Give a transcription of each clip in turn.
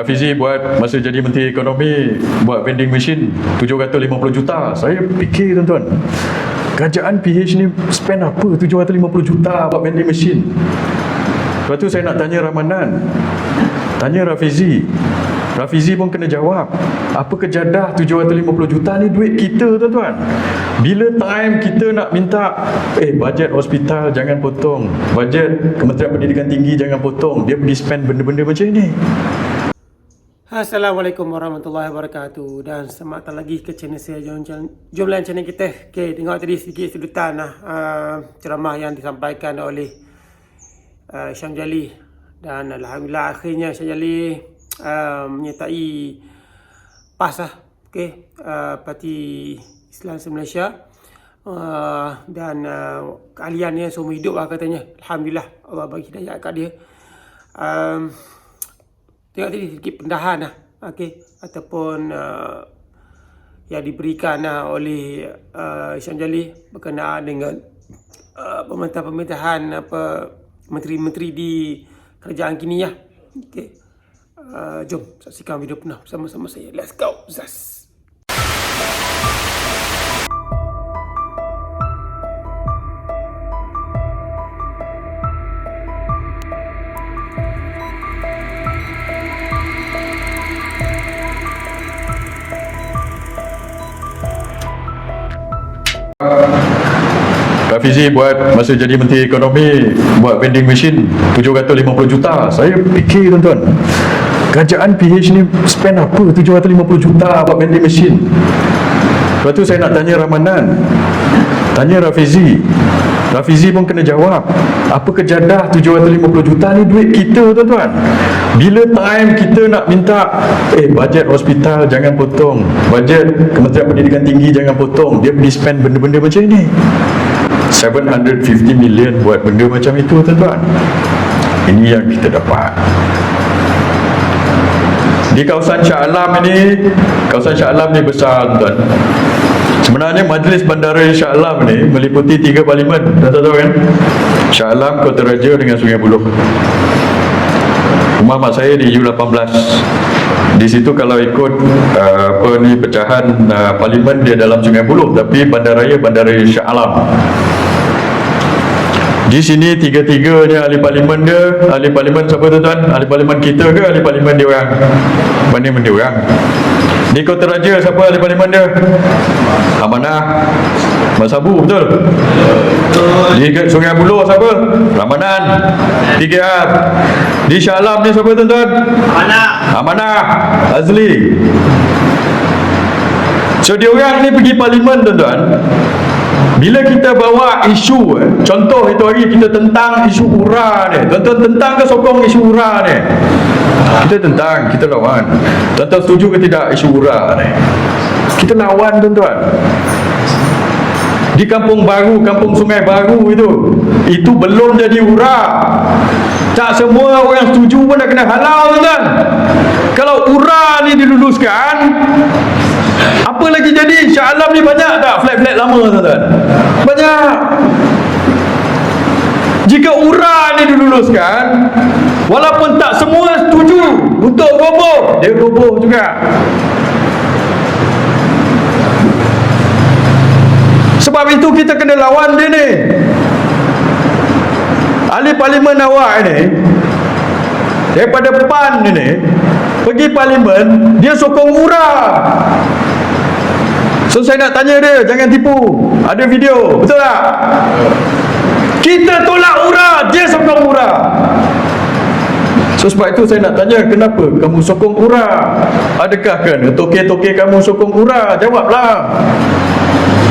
Rafizi buat masa jadi Menteri Ekonomi, buat vending machine 750 juta. Saya fikir tuan-tuan, kerajaan PH ni spend apa 750 juta buat vending machine? Lepas tu saya nak tanya Ramadan, tanya Rafizi. Rafizi pun kena jawab, apa kejadah 750 juta ni duit kita tuan-tuan. Bila time kita nak minta bajet hospital jangan potong, bajet Kementerian Pendidikan Tinggi jangan potong, dia pergi spend benda-benda macam ni. Assalamualaikum warahmatullahi wabarakatuh, dan selamat datang lagi ke channel saya. Jom lain channel kita. Okay, tengok tadi sedikit sedutan ceramah yang disampaikan oleh Syam Jali, dan alhamdulillah akhirnya Syam Jali menyertai PAS Parti Islam Malaysia, dan keahliannya seumur hidup katanya. Alhamdulillah, Allah bagi hidayah kat dia. Tengok tadi sedikit pendahan ataupun yang diberikan oleh Syam Jali berkenaan dengan pemerintahan menteri-menteri di kerajaan kini ya. Jom saksikan video penuh bersama-sama saya. Let's go. Zas. Rafizi buat masa jadi Menteri Ekonomi, buat vending machine 750 juta. Saya fikir tuan-tuan, kerajaan PH ni spend apa 750 juta buat vending machine? Lepas tu saya nak tanya Ramadan, tanya Rafizi. Rafizi pun kena jawab, apa kejadah 750 juta ni duit kita tuan-tuan. Bila time kita nak minta bajet hospital jangan potong, bajet Kementerian Pendidikan Tinggi jangan potong, dia pergi spend benda-benda macam ni. 750 million buat benda macam itu tuan-tuan. Ini yang kita dapat di kawasan Shah Alam ini. Kawasan Shah Alam ni besar tuan-tuan. Sebenarnya Majlis Bandara Shah Alam ni meliputi 3 parlimen. Dah tahu kan? Shah Alam, Kota Raja dengan Sungai Buloh. Rumah mak saya di U18. Di situ kalau ikut pecahan parlimen dia dalam Sungai Buloh, tapi bandaraya Bandara Shah Alam. Di sini tiga-tiganya ahli parlimen dia. Ahli parlimen siapa tuan-tuan? Ahli parlimen kita ke ahli parlimen dia orang? Mana dia orang? Di Kota Raja siapa ahli parlimen dia? Amanah Mak Sabu, betul? Di Sungai Buloh siapa? Ramadan PKR. Di Shah Alam ni siapa tuan-tuan? Amanah Azli. So dia orang ni pergi parlimen tuan-tuan. Bila kita bawa isu, contoh itu hari kita tentang isu URA ni, tuan-tuan tentang ke sokong isu URA ni? Kita tentang, kita lawan. Tuan-tuan setuju ke tidak isu URA ni? Kita lawan tuan-tuan. Di Kampung Baru, Kampung Sungai Baru itu belum jadi URA. Tak semua orang setuju pun dah kena halau tuan-tuan. Kalau URA ni diluluskan, apa lagi jadi? Shah Alam ni banyak tak flat-flat lama tuan-tuan? Banyak. Jika URA ni diluluskan, walaupun tak semua setuju untuk roboh, dia roboh juga. Sebab itu kita kena lawan dia ni. Ahli parlimen awak ni daripada PAN ni pergi parlimen, dia sokong URA. So saya nak tanya dia, jangan tipu. Ada video, betul tak? Kita tolak URA, dia sokong URA. So sebab itu saya nak tanya, kenapa kamu sokong URA? Adakah kan toke-toke kamu sokong URA? Jawablah.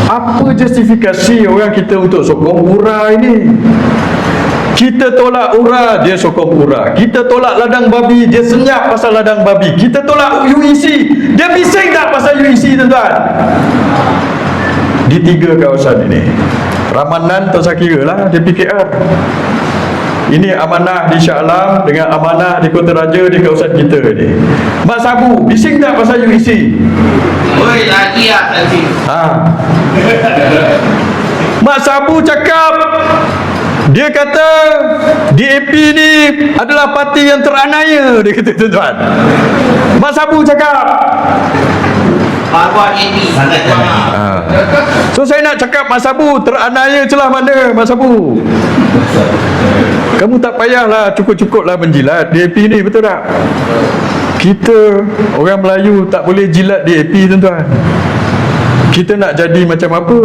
Apa justifikasi orang kita untuk sokong URA ini? Kita tolak URA, dia sokong URA. Kita tolak ladang babi, dia senyap pasal ladang babi. Kita tolak UEC, dia bising tak pasal UEC tuan-tuan? Di 3 kawasan ini, Ramadan tak saya kira lah, dia PKR. Ini amanah di Shah Alam dengan amanah di Kota Raja di kawasan kita ni. Mak Sabu, bising tak pasal UEC? Oi, lagi Mak Sabu cakap Dia kata DAP ni adalah parti yang teranaya, dia kata tuan-tuan. Mas Abu cakap. Bawa ini sangat So saya nak cakap Mas Abu teranaya celah mana Mas Abu? Kamu tak payahlah cukup-cukuplah menjilat DAP ni, betul tak? Kita orang Melayu tak boleh jilat DAP tuan-tuan. Kita nak jadi macam apa?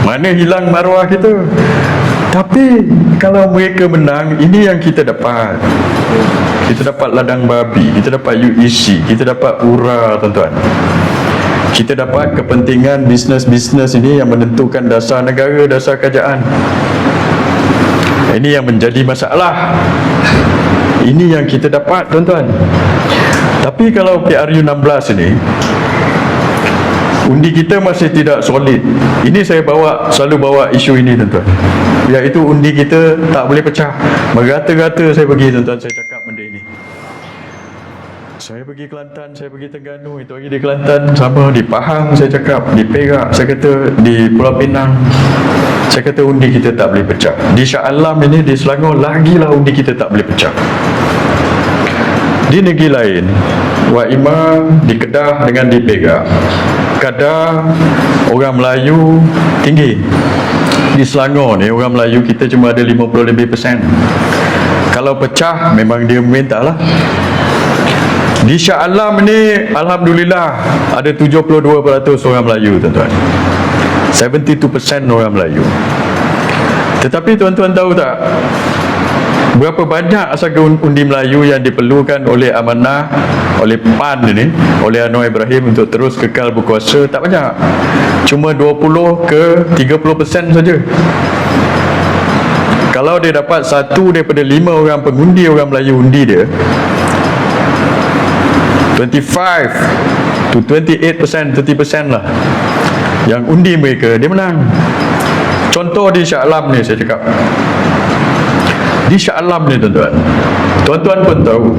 Mana hilang maruah kita? Tapi kalau mereka menang, ini yang kita dapat. Kita dapat ladang babi, kita dapat UEC, kita dapat URA tuan-tuan. Kita dapat kepentingan bisnes-bisnes ini yang menentukan dasar negara, dasar kerajaan. Ini yang menjadi masalah. Ini yang kita dapat tuan-tuan. Tapi kalau PRU 16 ini, undi kita masih tidak solid. Ini saya selalu bawa isu ini tuan-tuan, iaitu undi kita tak boleh pecah. Merata-rata saya pergi tuan-tuan, saya cakap benda ini. Saya pergi Kelantan, saya pergi Terengganu, itu lagi di Kelantan sama, di Pahang saya cakap, di Perak saya kata, di Pulau Pinang saya kata undi kita tak boleh pecah. Di Shah Alam ini, di Selangor lagilah undi kita tak boleh pecah. Di negeri lain, Wak Imam di Kedah dengan di Perak, kadar orang Melayu tinggi. Di Selangor ni orang Melayu kita cuma ada 50 lebih persen. Kalau pecah memang dia meminta lah. Di Shah Alam ni alhamdulillah ada 72% orang Melayu tuan-tuan, 72% orang Melayu. Tetapi tuan-tuan tahu tak berapa banyak asaga undi Melayu yang diperlukan oleh Amanah, oleh PAN ini, oleh Anwar Ibrahim untuk terus kekal berkuasa? Tak banyak. Cuma 20 ke 30% saja. Kalau dia dapat 1 daripada 5 orang pengundi orang Melayu undi dia, 25 to 28%, 30% lah yang undi mereka, dia menang. Contoh di Shah Alam ni saya cakap. Di Shah Alam ni tuan-tuan, tuan-tuan pun tahu,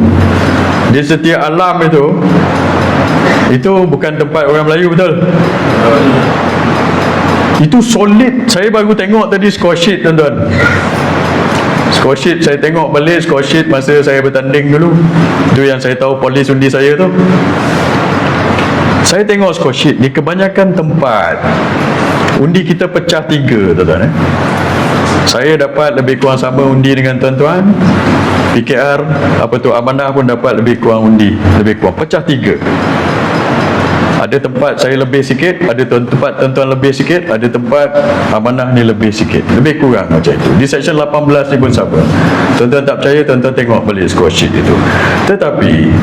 di setiap alam itu bukan tempat orang Melayu, betul? Itu solid. Saya baru tengok tadi score sheet tuan-tuan. Score sheet saya tengok balik, score sheet masa saya bertanding dulu. Itu yang saya tahu polis undi saya tu. Saya tengok score sheet, di kebanyakan tempat undi kita pecah 3 tuan-tuan. Saya dapat lebih kurang sama undi dengan tuan-tuan. PKR Amanah pun dapat lebih kurang undi, lebih kurang pecah 3. Ada tempat saya lebih sikit, ada tempat tuan-tuan lebih sikit, ada tempat Amanah ni lebih sikit, lebih kurang macam itu. Di section 18 ni pun sama. Tuan-tuan tak percaya, tuan-tuan tengok balik score sheet itu. Tetapi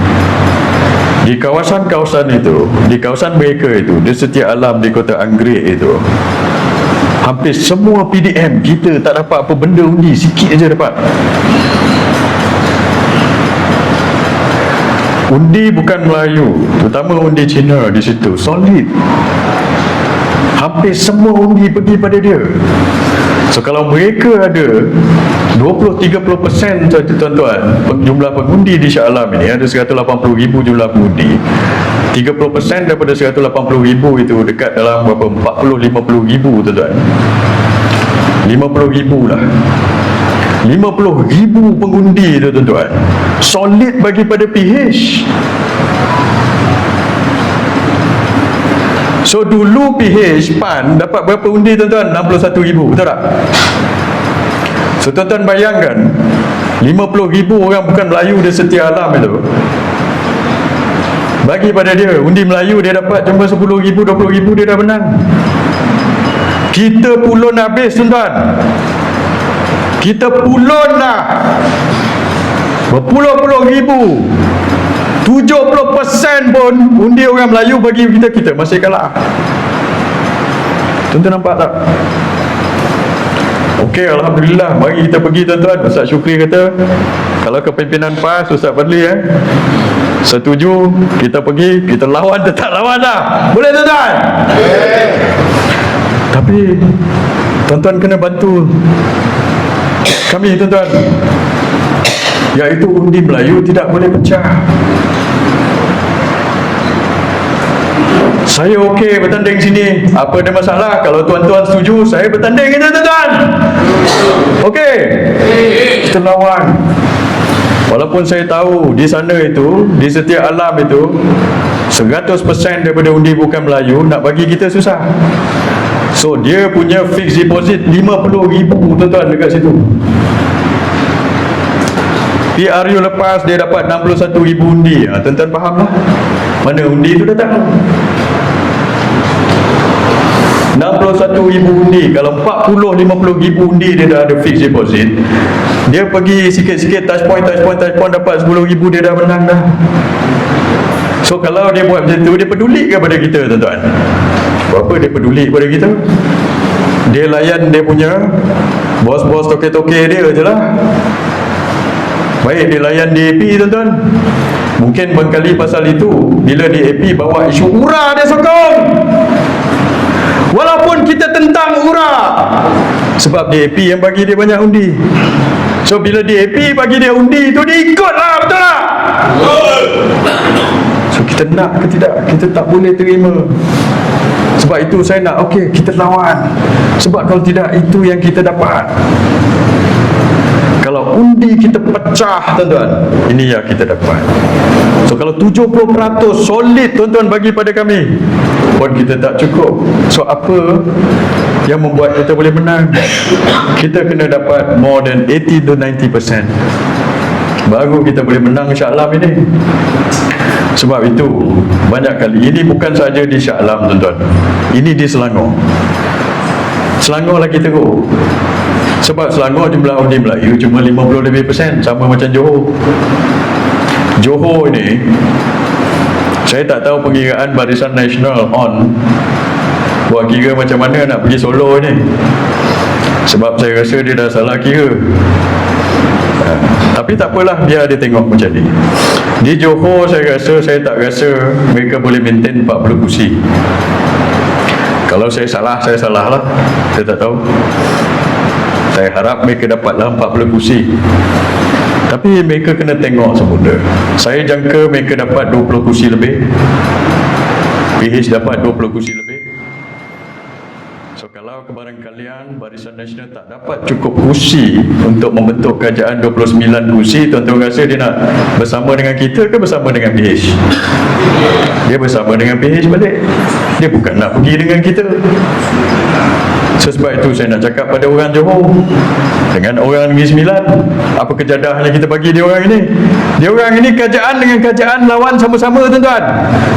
di kawasan-kawasan itu, di kawasan mereka itu, di setiap alam di Kota Anggrek itu, hampir semua PDM kita tak dapat apa benda undi, sikit aja dapat. Undi bukan Melayu, terutama undi Cina di situ solid. Hampir semua undi pergi pada dia. So kalau mereka ada 20-30% saja tuan-tuan, jumlah pengundi di Shah Alam ini ada 180,000 jumlah pengundi. 30% daripada 180,000 itu dekat dalam berapa, 40-50,000 tuan-tuan. 50,000 lah. 50,000 pengundi tu tuan-tuan, solid bagi pada PH. So dulu PH PAN dapat berapa undi tuan-tuan? 61,000, betul tak? So tuan-tuan bayangkan 50,000 orang bukan Melayu di setiap alam itu, bagi pada dia undi Melayu dia dapat cuma 10,000, 20,000 dia dah menang. Kita pulun habis tuan-tuan. Kita pulun dah berpuluh-puluh ribu. 70% pun undi orang Melayu bagi kita masih kalah. Tuan-tuan nampak tak? Okey, alhamdulillah. Mari kita pergi tuan-tuan. Ustaz Syukri kata kalau kepimpinan PAS, Ustaz Fadli setuju, kita pergi, kita lawan, tetap lawan dah. Boleh tuan-tuan? Tapi tuan-tuan kena bantu kami tuan-tuan, iaitu undi Melayu tidak boleh pecah. Saya okey bertanding sini. Apa ada masalah? Kalau tuan-tuan setuju, saya bertanding kita tuan-tuan. Okey. Kita lawan. Walaupun saya tahu di sana itu, di setiap alam itu 100% daripada undi bukan Melayu, nak bagi kita susah. So dia punya fixed deposit 50,000 tuan-tuan dekat situ. PRU lepas dia dapat 61,000 undi. Tuan-tuan faham lah mana undi tu datang. 61,000 undi. Kalau 40-50,000 undi dia dah ada fixed deposit, dia pergi sikit-sikit touch point dapat 10,000, dia dah menang dah. So kalau dia buat macam tu, dia peduli ke pada kita tuan-tuan? Berapa dia peduli pada kita? Dia layan dia punya bos-bos toke-toke dia je lah. Baik dia layan DAP tuan-tuan. Mungkin barangkali pasal itu, bila DAP bawa isu URA dia sokong. Walaupun kita tentang URA, sebab DAP yang bagi dia banyak undi. So bila DAP bagi dia undi tu, dia ikutlah, betul tak? So kita nak ke tidak? Kita tak boleh terima. Sebab itu saya nak, okey, kita lawan. Sebab kalau tidak, itu yang kita dapat. Kalau undi kita pecah tuan-tuan, ini yang kita dapat. So kalau 70% solid tuan-tuan bagi pada kami, pun kita tak cukup. So apa yang membuat kita boleh menang? Kita kena dapat more than 80-90%, baru kita boleh menang Shah Alam ini. Sebab itu banyak kali, ini bukan saja di Shah Alam tuan-tuan, ini di Selangor. Selangor lagi teruk. Sebab Selangor jumlah undi Melayu cuma 50% lebih, sama macam Johor. Johor ini, saya tak tahu pengiraan Barisan Nasional on buat kira macam mana nak pergi Solo ni. Sebab saya rasa dia dah salah kira. Tapi tak apalah, biar dia tengok macam ni. Di Johor saya tak rasa mereka boleh maintain 40 kursi. Kalau saya salah lah. Saya tak tahu. Saya harap mereka dapatlah 40 kursi. Tapi mereka kena tengok semula. Saya jangka mereka dapat 20 kursi lebih, PH dapat 20 kursi lebih. So kalau kebarangkalian Barisan Nasional tak dapat cukup kursi untuk membentuk kerajaan 29 kursi, tuan-tuan rasa dia nak bersama dengan kita ke bersama dengan PH? Dia bersama dengan PH balik. Dia bukan nak pergi dengan kita. So, sebab itu saya nak cakap pada orang Johor dengan orang Negeri Sembilan, apa kejadahnya kita bagi dia orang ini? Dia orang ini kerajaan dengan kerajaan lawan sama-sama tuan-tuan.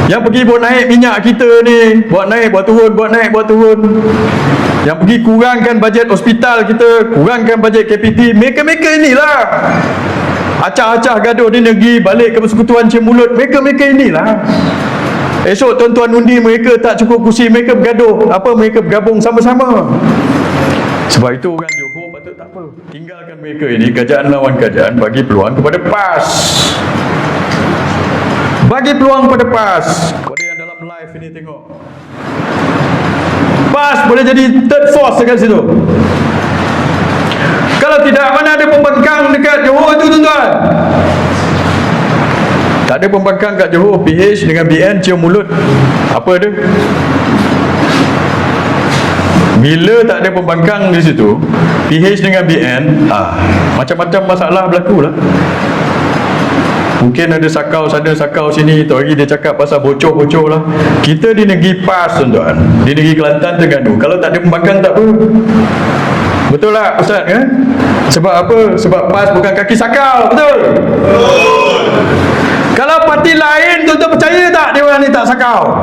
Yang pergi buat naik minyak kita ni, buat naik, buat turun, buat naik, buat turun. Yang pergi kurangkan bajet hospital kita, kurangkan bajet KPT, mereka-mereka inilah. Acah-acah gaduh di negeri, balik ke Persekutuan Cimulut, mereka-mereka inilah. Esok tuan-tuan undi mereka tak cukup kursi, mereka bergaduh. Apa mereka bergabung sama-sama? Sebab itu orang Johor patut tak apa, tinggalkan mereka ini, kerajaan lawan kerajaan, bagi peluang kepada PAS. Bagi peluang kepada PAS. Kepada yang dalam live ini tengok, PAS boleh jadi third force dekat situ. Kalau tidak, mana ada pembangkang dekat Johor itu tuan-tuan? Tak ada pembangkang kat Johor. PH dengan BN cium mulut. Apa ada? Bila tak ada pembangkang di situ, PH dengan BN, macam-macam masalah berlaku lah. Mungkin ada sakau sana, sakau sini. Tu hari dia cakap pasal bocor-bocor lah. Kita di negeri PAS tuan-tuan, di negeri Kelantan, Terengganu, kalau tak ada pembangkang tak apa. Betul tak Ustaz kan? Sebab apa? Sebab PAS bukan kaki sakau. Betul? Kalau parti lain, tuan-tuan percaya tak dia orang ni tak sakau?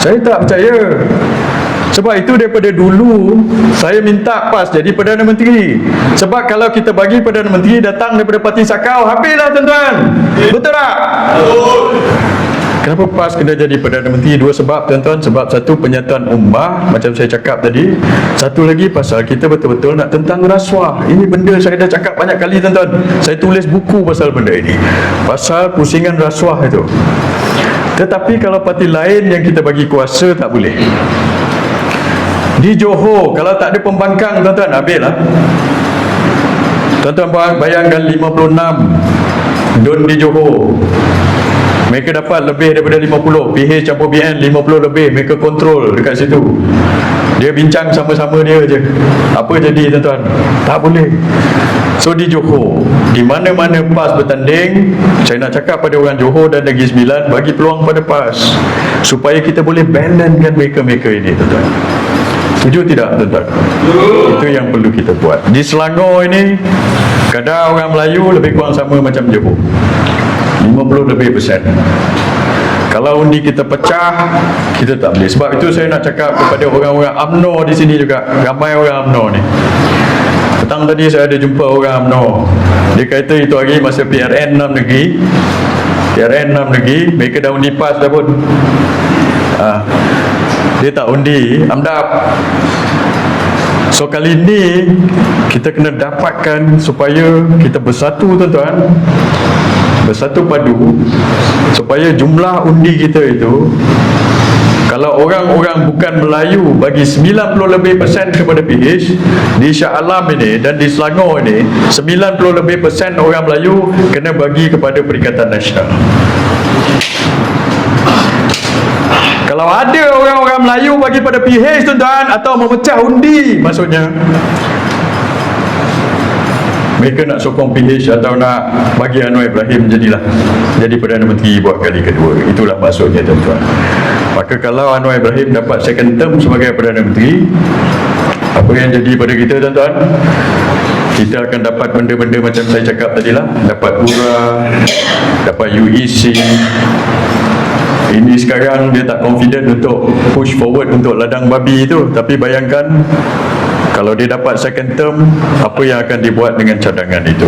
Saya tak percaya. Sebab itu daripada dulu saya minta PAS jadi Perdana Menteri. Sebab kalau kita bagi Perdana Menteri datang daripada parti sakau, habislah tuan-tuan. Betul tak? Kenapa PAS kena jadi Perdana Menteri? Dua sebab tuan-tuan. Sebab satu, penyataan ummah macam saya cakap tadi. Satu lagi pasal kita betul-betul nak tentang rasuah. Ini benda saya dah cakap banyak kali tuan-tuan. Saya tulis buku pasal benda ini, pasal pusingan rasuah itu. Tetapi kalau parti lain yang kita bagi kuasa, tak boleh. Di Johor kalau tak ada pembangkang tuan-tuan, habislah. Tuan-tuan bayangkan 56 don di Johor. Mereka dapat lebih daripada 50 PH campur BN 50 lebih. Mereka kontrol dekat situ. Dia bincang sama-sama dia je. Apa jadi tuan-tuan? Tak boleh. So di Johor, di mana-mana PAS bertanding, saya nak cakap pada orang Johor dan Negeri Sembilan, bagi peluang pada PAS supaya kita boleh balancekan mereka-mereka ini tuan-tuan. Setuju tidak tuan-tuan? Itu yang perlu kita buat. Di Selangor ini, kadar orang Melayu lebih kurang sama macam Johor, 50 lebih persen. Kalau undi kita pecah, kita tak boleh. Sebab itu saya nak cakap kepada orang-orang UMNO di sini juga. Ramai orang UMNO ni. Petang tadi saya ada jumpa orang UMNO. Dia kata itu hari masa PRN 6 negeri, PRN 6 negeri, mereka dah undi PAS dah pun. Dia tak undi AMDAP. So kali ni kita kena dapatkan supaya kita bersatu tuan-tuan, bersatu padu, supaya jumlah undi kita itu, kalau orang-orang bukan Melayu bagi 90 lebih persen kepada PH di Shah Alam ini dan di Selangor ini, 90 lebih persen orang Melayu kena bagi kepada Perikatan Nasional. Kalau ada orang-orang Melayu bagi pada PH tuan-tuan, atau memecah undi, maksudnya mereka nak sokong PH atau nak bagi Anwar Ibrahim jadi Perdana Menteri buat kali kedua. Itulah maksudnya tuan-tuan. Maka kalau Anwar Ibrahim dapat second term sebagai Perdana Menteri, apa yang jadi pada kita tuan-tuan? Kita akan dapat benda-benda macam saya cakap tadilah. Dapat URA, dapat UEC. Ini sekarang dia tak confident untuk push forward untuk ladang babi itu. Tapi bayangkan kalau dia dapat second term, apa yang akan dibuat dengan cadangan itu.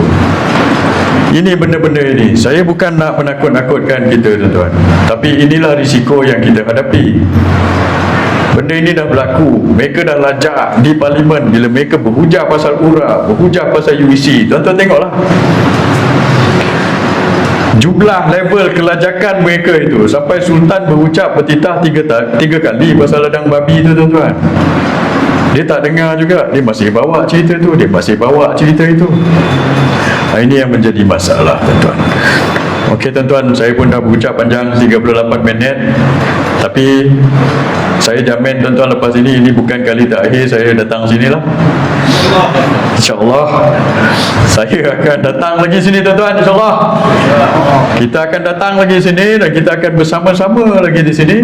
Ini benda-benda ini, saya bukan nak menakut-nakutkan kita tuan-tuan, tapi inilah risiko yang kita hadapi. Benda ini dah berlaku. Mereka dah lajak di parlimen bila mereka berhujah pasal URA, berhujah pasal UEC. Tuan-tuan tengoklah jumlah level kelajakan mereka itu, sampai Sultan berucap bertitah tiga kali pasal ladang babi itu tuan-tuan. Dia tak dengar juga, dia masih bawa cerita tu, dia masih bawa cerita itu. Ini yang menjadi masalah tuan-tuan. Okey tuan-tuan, saya pun dah berucap panjang 38 minit. Tapi saya jamin tuan-tuan, lepas ini bukan kali terakhir saya datang sinilah. InsyaAllah saya akan datang lagi sini tuan-tuan, insyaAllah. Kita akan datang lagi sini dan kita akan bersama-sama lagi di sini.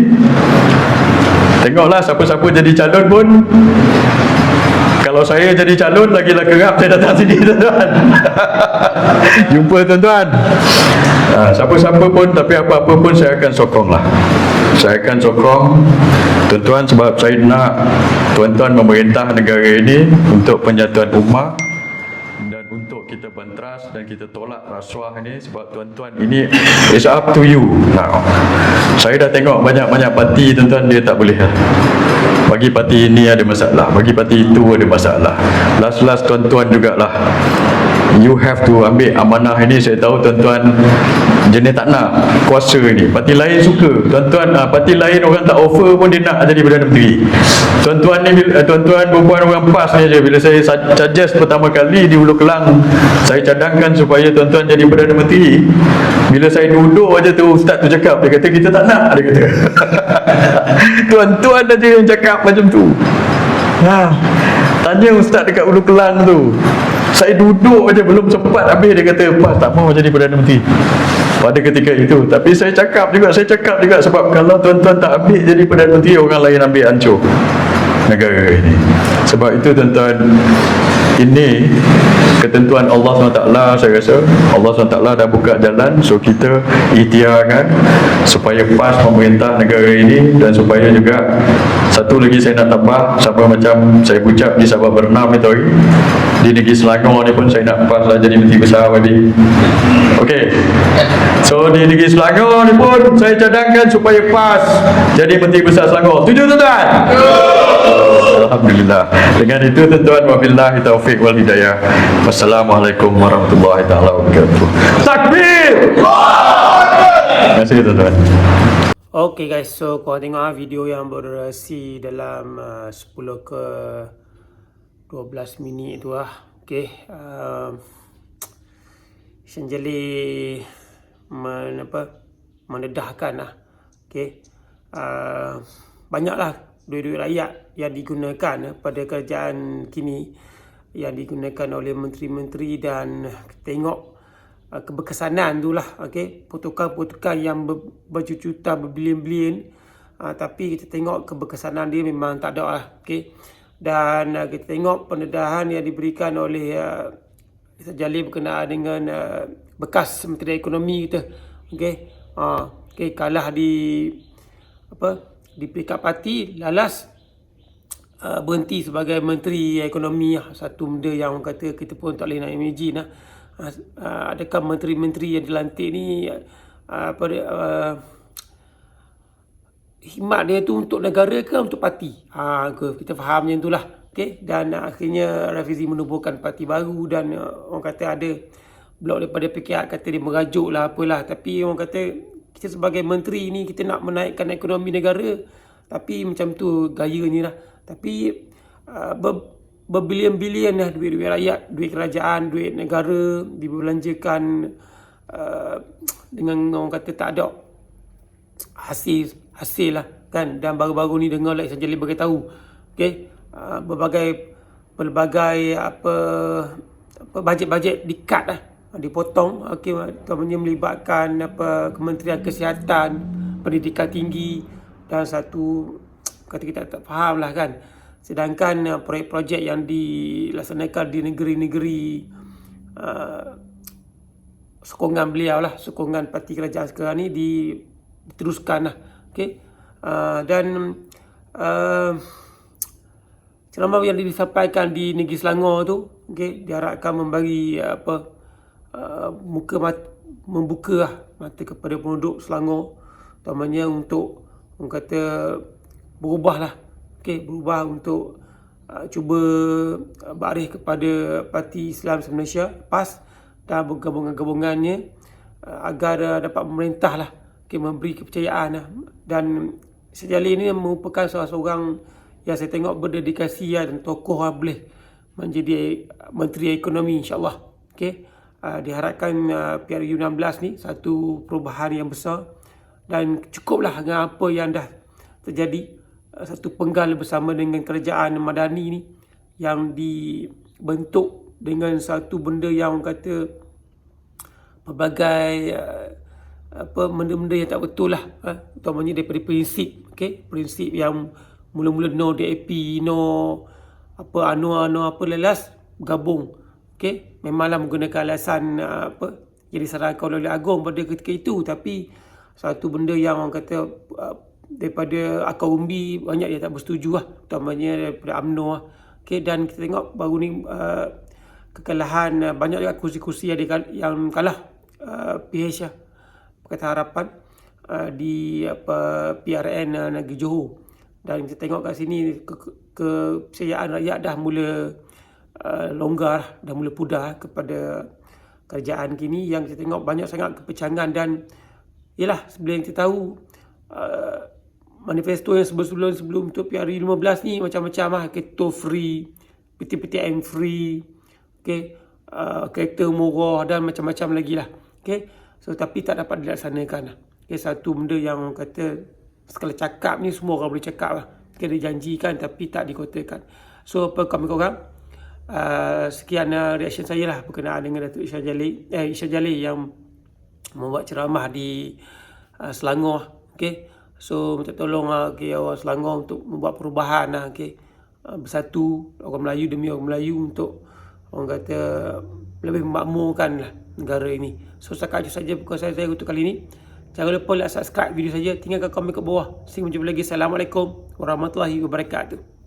Tengoklah siapa-siapa jadi calon pun. Kalau saya jadi calon, lagilah kerap saya datang sini tuan-tuan. Jumpa tuan-tuan. Siapa-siapa pun, tapi apa-apa pun saya akan sokong lah. Saya akan sokong tuan-tuan, sebab saya nak tuan-tuan memerintah negara ini untuk penyatuan ummah dan untuk kita bantras dan kita tolak rasuah ini. Sebab tuan-tuan, ini it's up to you now. Saya dah tengok banyak-banyak parti tuan-tuan, dia tak boleh lah. Bagi parti ini ada masalah, bagi parti itu ada masalah. Last tuan-tuan jugalah, you have to ambil amanah ini. Saya tahu tuan-tuan jenis tak nak kuasa ni. Parti lain suka tuan-tuan, parti lain orang tak offer pun dia nak jadi Perdana Menteri. Tuan-tuan ni, tuan-tuan perempuan orang PAS ni je, bila saya suggest pertama kali di Hulu Kelang, saya cadangkan supaya tuan-tuan jadi Perdana Menteri, bila saya duduk aja tu, ustaz tu cakap, dia kata kita tak nak, dia kata. Tuan-tuan aja yang cakap macam tu. Tanya ustaz dekat Hulu Kelang tu, saya duduk aja belum sempat habis, dia kata PAS tak mau jadi Perdana Menteri pada ketika itu. Tapi saya cakap juga sebab kalau tuan-tuan tak ambil jadi Perdana Menteri, orang lain ambil hancur negara ini. Sebab itu tuan-tuan, ini ketentuan Allah SWT. Saya rasa Allah SWT dah buka jalan, so kita ikhtiarkan supaya PAS memerintah negara ini. Dan supaya juga satu lagi saya nak tambah, sama macam saya ucap di Sabah Bernam itu hari, di negeri Selangor ni pun saya nak PAS lah jadi Menteri Besar lagi. Okey, so di negeri Selangor ni pun saya cadangkan supaya PAS jadi Menteri Besar Selangor. Setuju tuan-tuan? Alhamdulillah. Dengan itu tuan-tuan, wabillahi taufiq wal hidayah. Wassalamualaikum warahmatullahi taala wabarakatuh. Takbir! Terima kasih tuan-tuan. Okay guys, so korang tengok video yang berdurasi dalam 10 ke 12 minit tu lah. Okay, Syam Jali mendedahkan lah. Okay. Banyaklah duit-duit rakyat yang digunakan pada kerajaan kini, yang digunakan oleh menteri-menteri, dan tengok keberkesanan tu lah. Okay. Potongan-potongan yang berjuta-juta, berbilion-bilion, tapi kita tengok keberkesanan dia memang tak ada lah. Okay. Dan kita tengok pendedahan yang diberikan oleh Isa Jalil berkenaan dengan bekas Menteri Ekonomi kita. Okay. Okay, kalah di peringkat parti, lalas berhenti sebagai Menteri Ekonomi lah. Satu benda yang orang kata kita pun tak boleh nak imagine lah. Adakah menteri-menteri yang dilantik ni khidmat dia tu untuk negara ke untuk parti? Kita faham macam tu lah. Okay? Dan akhirnya Rafizi menubuhkan parti baru, dan orang kata ada blok daripada PKR kata dia merajuk lah apalah. Tapi orang kata kita sebagai menteri ni, kita nak menaikkan ekonomi negara, tapi macam tu gayanya lah. Tapi berbilion-bilion lah duit-duit rakyat, duit kerajaan, duit negara dibelanjakan dengan orang kata tak ada hasil lah kan. Dan baru-baru ni dengar lah Isa Jalil beritahu, okay, pelbagai bajet-bajet di-cut lah, dipotong. Okay, terutamanya melibatkan Kementerian Kesihatan, Pendidikan Tinggi, dan satu kata kita tak faham lah kan. Sedangkan projek-projek yang dilaksanakan di negeri-negeri sokongan beliau lah, sokongan parti kerajaan sekarang ni diteruskan lah. Okay. Dan ceramah yang disampaikan di Negeri Selangor tu, okay, diharapkan memberi membuka lah mata kepada penduduk Selangor, terutamanya untuk orang kata berubah lah. Okay, berubah untuk cuba baris kepada Parti Islam Malaysia, PAS, dan gabungan-gabungannya agar dapat memerintah lah. Okay, memberi kepercayaan lah. Dan Isa Jalil ni merupakan seorang yang saya tengok berdedikasi dan tokoh boleh menjadi Menteri Ekonomi, insyaAllah. Okay. Diharapkan PRU 16 ni satu perubahan yang besar, dan cukuplah dengan apa yang dah terjadi. Satu penggal bersama dengan kerajaan Madani ni yang dibentuk dengan satu benda yang orang kata pelbagai benda-benda yang tak betul lah, utamanya daripada prinsip. Okay? Prinsip yang mula-mula no DAP, no apa lelas bergabung. Okay? Memanglah menggunakan alasan yang disarankan oleh Agong pada ketika itu, tapi satu benda yang orang kata daripada akar umbi banyak yang tak bersetuju lah, utamanya daripada UMNO lah. Okay? Dan kita tengok baru ni kekalahan, banyak juga kursi-kursi yang kalah PH lah, Pakatan Harapan, di PRN Negeri Johor. Dan kita tengok kat sini kepercayaan rakyat dah mula longgar, dah mula pudar kepada kerajaan kini, yang kita tengok banyak sangat kepecangan. Dan yelah, sebelum kita tahu manifesto yang sebelum untuk PRU 15 ni macam-macam lah, keto free, PTPTN free, okay, kereta murah dan macam-macam lagi lah. Okay. So tapi tak dapat dilaksanakan lah. Okay, satu benda yang kata sekali cakap ni semua orang boleh cakap lah. Okay, dijanjikan tapi tak dikotakan. So apa komen korang? Sekian reaction saya lah berkenaan dengan Datuk Isa Jalil yang membuat ceramah di Selangor. Okay. So minta tolong orang Selangor untuk membuat perubahan lah. Okay. Bersatu orang Melayu demi orang Melayu untuk orang kata lebih memakmurkan lah negara ini. So setakat itu saja perkongsian saya untuk kali ini. Jangan lupa like, subscribe video saja, tinggalkan komen kat bawah. Sampai jumpa lagi. Assalamualaikum warahmatullahi wabarakatuh.